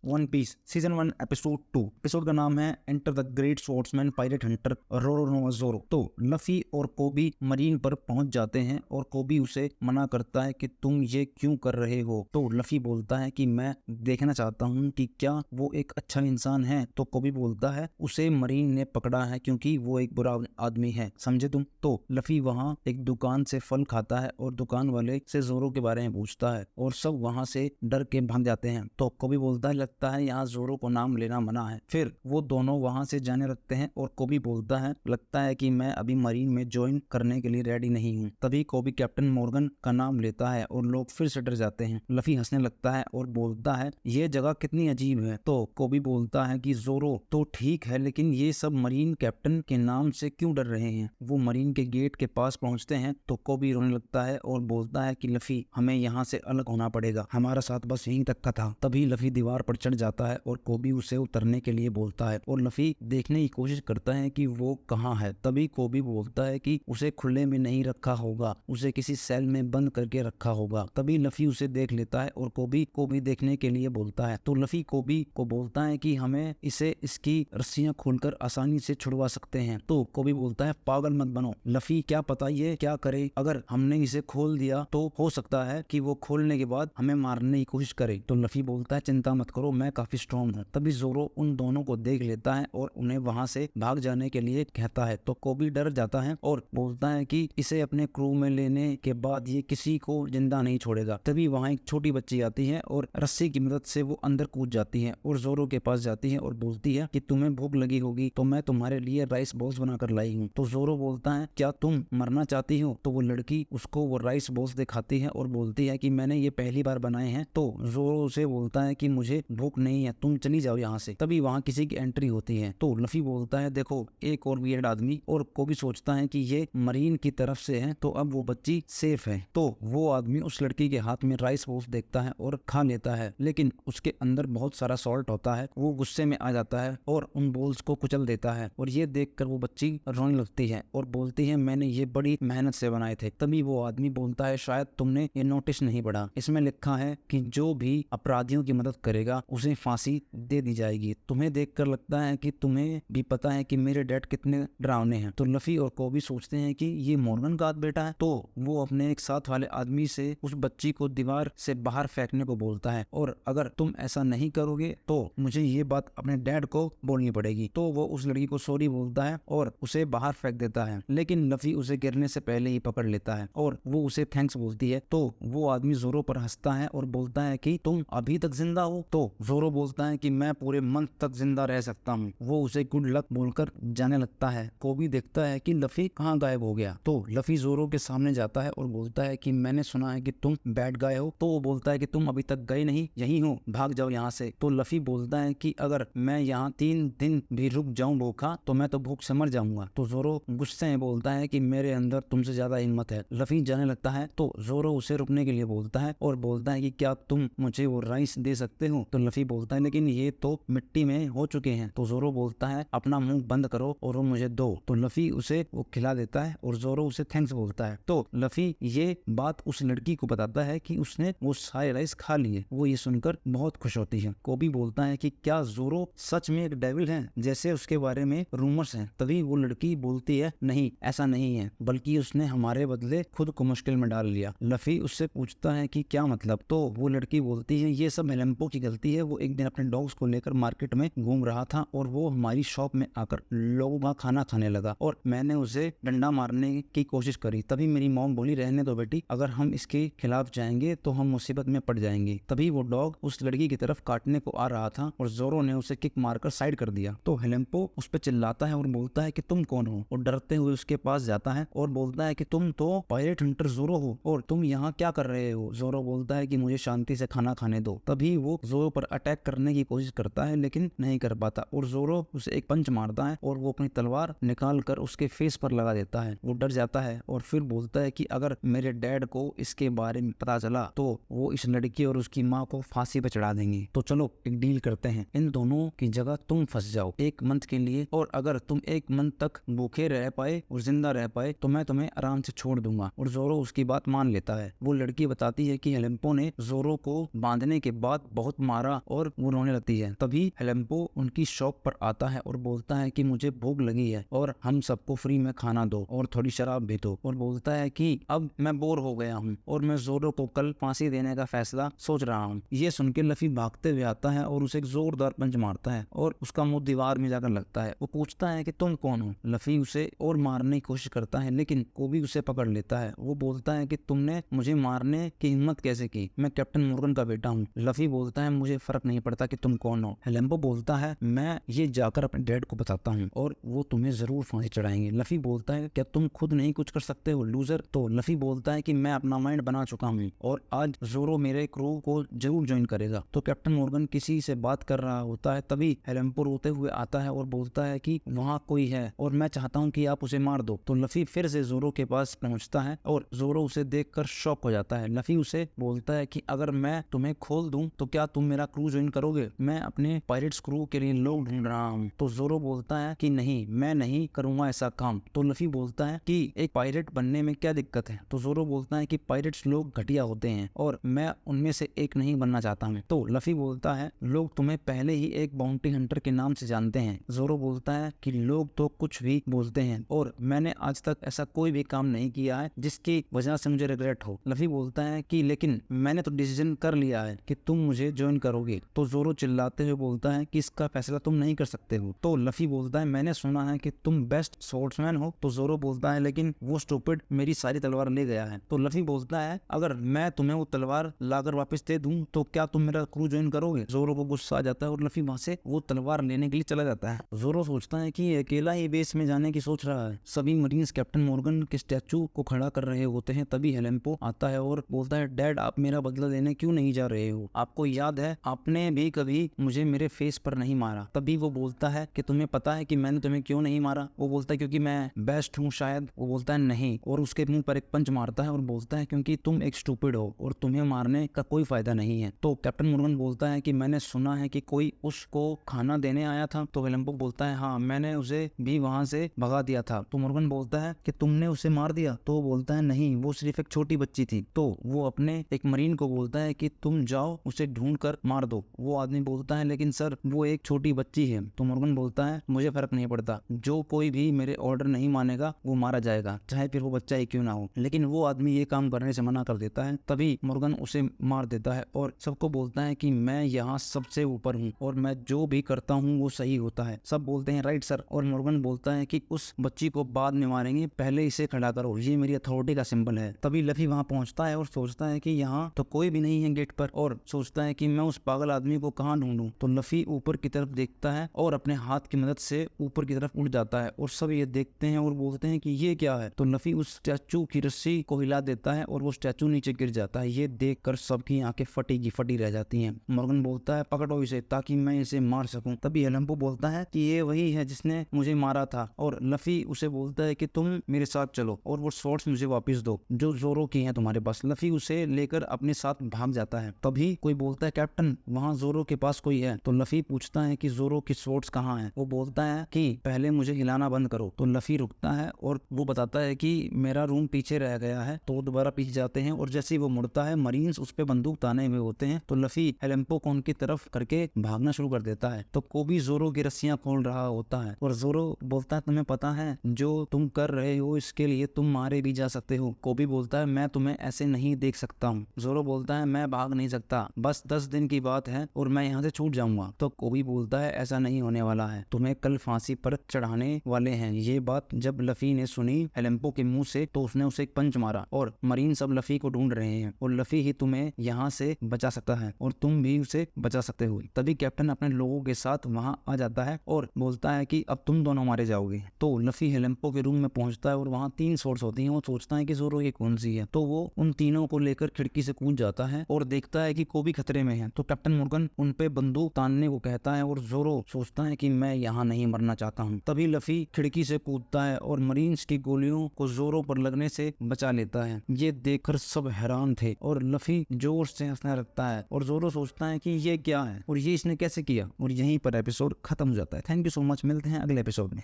One piece season 1 episode 2। Episode का नाम है enter the great swordsman pirate hunter Roronoa Zoro. तो Luffy और कोबी मरीन पर पहुंच जाते हैं और कोबी उसे मना करता है कि तुम ये क्यों कर रहे हो। तो लफी बोलता है कि मैं देखना चाहता हूँ कि क्या वो एक अच्छा इंसान है। तो कोबी बोलता है उसे मरीन ने पकड़ा है क्योंकि वो एक बुरा आदमी है, समझे तुम। तो लफी वहाँ एक दुकान से फल खाता है और दुकान वाले से ज़ोरो के बारे में पूछता है और सब वहाँ से डर के भाग जाते हैं। तो कोबी बोलता है लगता है यहाँ ज़ोरो को नाम लेना मना है। फिर वो दोनों वहाँ से जाने लगते हैं और कोबी बोलता है लगता है कि मैं अभी मरीन में ज्वाइन करने के लिए रेडी नहीं हूँ। तभी कोबी कैप्टन मॉर्गन का नाम लेता है और लोग फिर से डर जाते हैं। लफी हंसने लगता है और बोलता है ये जगह कितनी अजीब है। तो कोबी बोलता है कि ज़ोरो तो ठीक है लेकिन ये सब मरीन कैप्टन के नाम से क्यों डर रहे हैं। वो मरीन के गेट के पास पहुंचते हैं तो कोबी रोने लगता है और बोलता है कि लफी हमें यहाँ से अलग होना पड़ेगा, हमारा साथ बस यहीं तक का था। तभी लफी दीवार पर चढ़ जाता है और कोबी उसे उतरने के लिए बोलता है और लफी देखने की कोशिश करता है कि वो कहाँ है। तभी कोबी बोलता है कि उसे खुले में नहीं रखा होगा, उसे किसी सेल में बंद करके रखा होगा। तभी लफी उसे देख लेता है और कोबी को भी देखने के लिए बोलता है। तो लफी कोबी को बोलता है कि हमें इसे इसकी रस्सियां खोलकर आसानी से छुड़वा सकते हैं। तो कोबी बोलता है पागल मत बनो लफी, क्या पता ये क्या करे, अगर हमने इसे खोल दिया तो हो सकता है कि वो खोलने के बाद हमें मारने की कोशिश करे। तो लफी बोलता है चिंता मत करो, मैं काफी स्ट्रॉन्ग हूँ। तभी ज़ोरो उन दोनों को देख लेता है और उन्हें वहां से भाग जाने के लिए कहता है। तो कोबी डर जाता है और बोलता है कि इसे अपने क्रू में लेने के बाद ये किसी को जिंदा नहीं छोड़ेगा। तभी वहां एक छोटी बच्ची आती है और रस्सी की मदद से वो अंदर कूद जाती है और ज़ोरो के पास जाती है और बोलती है कि तुम्हें भूख लगी होगी तो मैं तुम्हारे लिए राइस बॉल्स बनाकर लाई हूँ। तो ज़ोरो बोलता है क्या तुम मरना चाहती हो। तो वो लड़की उसको वो राइस बॉल्स दिखाती है और बोलती है कि मैंने ये पहली बार बनाए हैं। तो ज़ोरो उसे बोलता है कि मुझे भूख नहीं है, तुम चली जाओ यहाँ से। तभी वहाँ किसी की एंट्री होती है। तो लफी बोलता है देखो एक और वियर्ड आदमी, और कोबी सोचता है कि ये मरीन की तरफ से है तो अब वो बच्ची सेफ है। तो वो आदमी उस लड़की के हाथ में राइस बॉल्स देखता है और खा लेता है, लेकिन उसके अंदर बहुत सारा सॉल्ट होता है। वो गुस्से में आ जाता है और उन बॉल्स को कुचल देता है और ये देखकर वो बच्ची रोने लगती है और बोलती है मैंने ये बड़ी मेहनत से बनाए थे। तभी वो आदमी बोलता है शायद तुमने ये नोटिस नहीं पढ़ा, इसमें लिखा है कि जो भी अपराधियों की मदद करेगा उसे फांसी दे दी जाएगी। तुम्हें देखकर लगता है कि तुम्हें भी पता है कि मेरे डैड कितने डरावने हैं। तो लफी और कोबी सोचते हैं कि ये मॉर्गन का बेटा है। तो वो अपने एक साथ वाले आदमी से उस बच्ची को दीवार से बाहर फेंकने को बोलता है और अगर तुम ऐसा नहीं करोगे तो मुझे ये बात अपने डैड को बोलनी पड़ेगी। तो वो उस लड़की को सॉरी बोलता है और उसे बाहर फेंक देता है, लेकिन लफी उसे गिरने से पहले ही पकड़ लेता है और वो उसे थैंक्स बोलती है। तो वो आदमी ज़ोरो पर हंसता है और बोलता है कि तुम अभी तक जिंदा हो। तो ज़ोरो बोलता है कि मैं पूरे मंथ तक जिंदा रह सकता हूँ। वो उसे गुड लक बोलकर जाने लगता है। कोबी देखता है कि लफी कहाँ गायब हो गया। तो लफी ज़ोरो के सामने जाता है और बोलता है कि मैंने सुना है कि तुम बैठ गए हो। तो वो बोलता है कि तुम अभी तक गए नहीं, यही हो, भाग जाओ यहाँ से। तो लफी बोलता है कि अगर मैं यहाँ 3 दिन भी रुक जाऊं भूखा तो मैं तो भूख से मर जाऊंगा। तो ज़ोरो गुस्से में बोलता है कि मेरे अंदर तुमसे ज्यादा हिम्मत है। लफी जाने लगता है तो ज़ोरो उसे रुकने के लिए बोलता है और बोलता है कि क्या तुम मुझे वो राइस दे सकते हो। तो लफी बोलता है लेकिन ये तो मिट्टी में हो चुके हैं। तो ज़ोरो बोलता है अपना मुंह बंद करो और वो मुझे दो। तो लफी उसे वो खिला देता है और ज़ोरो उसे थैंक्स बोलता है। तो लफी ये बात उस लड़की को बताता है कि उसने वो सारे राइस खा लिए। वो ये सुनकर बहुत खुश होती है। कोबी बोलता है कि क्या ज़ोरो सच में एक डेविल है जैसे उसके बारे में रूमर्स हैं। तभी वो लड़की बोलती है नहीं ऐसा नहीं है, बल्कि उसने हमारे बदले खुद को मुश्किल में डाल लिया। लफी उससे पूछता है कि क्या मतलब। तो वो लड़की बोलती है ये सब हेलेम्पो की गलती है। वो एक दिन अपने डॉग्स को लेकर मार्केट में घूम रहा था और वो हमारी शॉप में आकर लोगों का खाना खाने लगा और मैंने उसे डंडा मारने की कोशिश करी। तभी मेरी मॉम बोली रहने दो बेटी, अगर हम इसके खिलाफ जाएंगे तो हम मुसीबत में पड़ जाएंगे। तभी वो डॉग उस लड़की की तरफ काटने को आ रहा था और ज़ोरो ने उसे किक मारकर साइड कर दिया। तो हेलेम्पो उस पर चिल्लाता है और बोलता है कि तुम कौन हो, और डरते हुए उसके पास जाता है और बोलता है कि तुम तो पायरेट हंटर ज़ोरो हो और तुम यहाँ क्या कर रहे हो। ज़ोरो बोलता है कि मुझे शांति से खाना खाने दो। तभी वो ज़ोरो पर अटैक करने की कोशिश करता है लेकिन नहीं कर पाता और ज़ोरो उसे एक पंच मारता है और वो अपनी तलवार निकाल कर उसके फेस पर लगा देता है। वो डर जाता है और फिर बोलता है कि अगर मेरे डैड को इसके बारे में पता चला तो वो इस लड़की और उसकी माँ को फांसी पे चढ़ा देंगे। तो चलो एक डील करते हैं, इन दोनों की जगह तुम फंस जाओ 1 मंथ के लिए, और अगर तुम 1 मंथ तक भूखे रह पाए और जिंदा रह पाए तो मैं तुम्हें आराम से छोड़ दूंगा। और ज़ोरो उसकी बात मान लेता है। वो लड़की बताती है कि हेलेम्पो ने ज़ोरो को बांधने के बाद बहुत मारा मारा और वो रोने लगती है। तभी हेलेम्पो उनकी शॉप पर आता है और बोलता है कि मुझे भूख लगी है और हम सबको फ्री में खाना दो और थोड़ी शराब भी दो, और बोलता है कि अब मैं बोर हो गया हूँ और मैं जोरो को कल फांसी देने का फैसला सोच रहा हूँ। ये सुन के लफी भागते हुए आता है और उसे एक जोरदार पंच मारता है और उसका मुंह दीवार में जाकर लगता है। वो पूछता है कि तुम कौन हो। लफी उसे और मारने की कोशिश करता है लेकिन कोबी उसे पकड़ लेता है। वो बोलता है कि तुमने मुझे मारने की हिम्मत कैसे की, मैं कैप्टन मॉर्गन का बेटा हूँ। लफी बोलता है मुझे फर्क नहीं पड़ता कि तुम कौन हो। हेलेम्पो बोलता है मैं ये जाकर अपने डैड को बताता हूँ और वो तुम्हें जरूर फांसी चढ़ाएंगे। लफी बोलता है क्या तुम खुद नहीं कुछ कर सकते हो लूजर। तो लफी बोलता है कि मैं अपना माइंड बना चुका हूँ और आज जोरो मेरे क्रू को जरूर ज्वाइन करेगा। तो कैप्टन मॉर्गन किसी से बात कर रहा होता है। तभी हेलेम्पो रोते हुए आता है और बोलता है कि वहाँ कोई है और मैं चाहता हूँ कि आप उसे मार दो। तो लफी फिर से जोरो के पास पहुँचता है और जोरो उसे देखकर शॉक हो जाता है। लफी उसे बोलता है कि अगर मैं तुम्हें खोल दूं तो क्या तुम मेरा क्रू ज्वाइन करोगे, मैं अपने पायरेट्स क्रू के लिए लोग ढूंढ रहा हूँ। तो जोरो बोलता है कि नहीं, मैं नहीं करूंगा ऐसा काम। तो लफी बोलता है कि एक पायरेट बनने में क्या दिक्कत है। तो जोरो बोलता है कि पायरेट्स लोग घटिया होते हैं और मैं उनमें से एक नहीं बनना चाहता हूँ। तो लफी बोलता है लोग तुम्हें पहले ही एक बाउंटी हंटर के नाम से जानते हैं। जोरो बोलता है कि लोग तो कुछ भी बोलते हैं और मैंने आज तक ऐसा कोई भी काम नहीं किया है जिसकी वजह से मुझे रिग्रेट हो। लफी बोलता है कि लेकिन मैंने तो डिसीजन कर लिया है कि तुम मुझे ज्वाइन करोगे। तो जोरो चिल्लाते हुए बोलता है कि इसका फैसला तुम नहीं कर सकते हो। तो लफी बोलता है मैंने सुना है कि तुम बेस्ट स्वॉर्ड्समैन हो। तो जोरो बोलता है लेकिन वो स्टूपिड मेरी सारी तलवार ले गया है। तो लफी बोलता है अगर मैं तुम्हें वो तलवार लाकर वापस दे दूं तो क्या तुम मेरा क्रू ज्वाइन करोगे। जोरो को गुस्सा आ जाता है और लफी वहां से वो तलवार लेने के लिए चला जाता है। जोरो सोचता है कि अकेला ही बेस में जाने की सोच रहा है। सभी मरीन्स कैप्टन मॉर्गन के स्टैचू को खड़ा कर रहे होते हैं। तभी हेलेम्पो आता है और बोलता है डैड आप मेरा बदला लेने क्यों नहीं जा रहे हो, आपको याद है आपने भी कभी मुझे मेरे फेस पर नहीं मारा। तभी वो बोलता है कि तुम्हें पता है कि मैंने तुम्हें क्यों नहीं मारा। वो बोलता है क्योंकि मैं बेस्ट हूँ शायद। वो बोलता है नहीं, और उसके मुंह पर एक पंच मारता है और बोलता है क्योंकि तुम एक स्टूपिड हो और तुम्हें मारने का कोई फायदा नहीं है। तो कैप्टन मॉर्गन बोलता है कि मैंने सुना है कि कोई उसको खाना देने आया था। तो हेलेम्पो बोलता है हाँ, मैंने उसे भी वहां से भगा दिया था। तो मॉर्गन बोलता है कि तुमने उसे मार दिया। तो वो बोलता है नहीं, वो सिर्फ एक छोटी बच्ची थी। तो वो अपने एक मरीन को बोलता है कि तुम जाओ उसे ढूंढ कर मार दो। वो आदमी बोलता है लेकिन सर वो एक छोटी बच्ची है। तो मॉर्गन बोलता है मुझे फर्क नहीं पड़ता, जो कोई भी मेरे ऑर्डर नहीं मानेगा वो मारा जाएगा, चाहे फिर वो बच्चा ही क्यों ना हो। लेकिन वो आदमी ये काम करने से मना कर देता है। तभी मॉर्गन उसे मार देता है और सबको बोलता है कि मैं यहाँ सबसे ऊपर हूँ और मैं जो भी करता हूँ वो सही होता है। सब बोलते हैं राइट सर। और मॉर्गन बोलता है कि उस बच्ची को बाद में मारेंगे, पहले इसे खड़ा करो, ये मेरी अथॉरिटी का सिंबल है। तभी लफी वहाँ पहुंचता है और सोचता है कि यहाँ तो कोई भी नहीं है गेट पर, और सोचता है कि मैं उस पागल आदमी को कहाँ ढूंढूं। तो लफी ऊपर की तरफ देखता है और अपने हाथ की मदद से ऊपर की तरफ उड़ जाता है और सब ये देखते हैं और बोलते हैं कि ये क्या है। तो लफी उस स्टैचू की रस्सी को हिला देता है और वो स्टैचू नीचे गिर जाता है। ये देखकर सबकी आंखें फटी की फटी रह जाती हैं। मॉर्गन बोलता है पकड़ो इसे ताकि मैं इसे मार सकूं। तभी हेलेम्पो बोलता है कि ये वही है जिसने मुझे मारा था, और लफी उसे बोलता है कि तुम मेरे साथ चलो और वो स्वॉर्ड्स मुझे वापस दो जो जोरो की हैं तुम्हारे पास। लफी उसे लेकर अपने साथ भाग जाता है। तभी कोई बोलता है कैप्टन वहाँ जोरो के पास कोई है। तो लफी पूछता है कि जोरो की स्वॉर्ड्स कहाँ है। वो बोलता है कि पहले मुझे हिलाना बंद करो। तो लफी रुकता है और वो बताता है कि मेरा रूम पीछे रह गया है। तो वो दोबारा पीछे जाते हैं और जैसे ही वो मुड़ता है मरीन्स उस पे बंदूक ताने हुए होते हैं। तो लफी हेलेम्पो को उनकी तरफ करके भागना शुरू कर देता है। तो कोबी जोरो की रस्सियां खोल रहा होता है और जोरो बोलता है तुम्हें पता है जो तुम कर रहे हो इसके लिए तुम मारे भी जा सकते हो। कोबी बोलता है मैं तुम्हें ऐसे नहीं देख सकता हूँ। जोरो बोलता है मैं भाग नहीं सकता, बस 10 दिन की बात है और मैं यहाँ से छूट जाऊंगा। तो कोबी बोलता है ऐसा नहीं होने वाला है, तुम्हें कल फांसी पर चढ़ाने वाले हैं। ये बात जब लफी ने सुनी हेलेम्पो के मुंह से तो उसने उसे एक पंच मारा और मरीन सब लफी को ढूंढ रहे हैं और लफी ही तुम्हें यहाँ से बचा सकता है और तुम भी उसे बचा सकते हो। तभी कैप्टन अपने लोगों के साथ वहाँ आ जाता है और बोलता है कि अब तुम दोनों मारे जाओगे। तो लफी हेलेम्पो के रूम में पहुंचता है और वहाँ 3 स्वॉर्ड्स होती हैं। वो सोचता है कि जोरो ये कौन सी है। तो वो उन तीनों को लेकर खिड़की से कूद जाता है और देखता है कि कोबी खतरे में है। तो कैप्टन मॉर्गन उन पे बंदूक तानने को कहता है और जोरो सोचता है कि मैं यहाँ नहीं मरना चाहता हूँ। तभी लफी खिड़की से कूदता है और मरीन्स की गोलियों को जोरो पर लगने से बचा लेता है। ये देखकर सब हैरान थे और लफी जोर से हंसने लगता है और जोरो सोचता है कि ये क्या है और ये इसने कैसे किया। और यहीं पर एपिसोड खत्म हो जाता है। थैंक यू सो मच, मिलते हैं अगले एपिसोड में।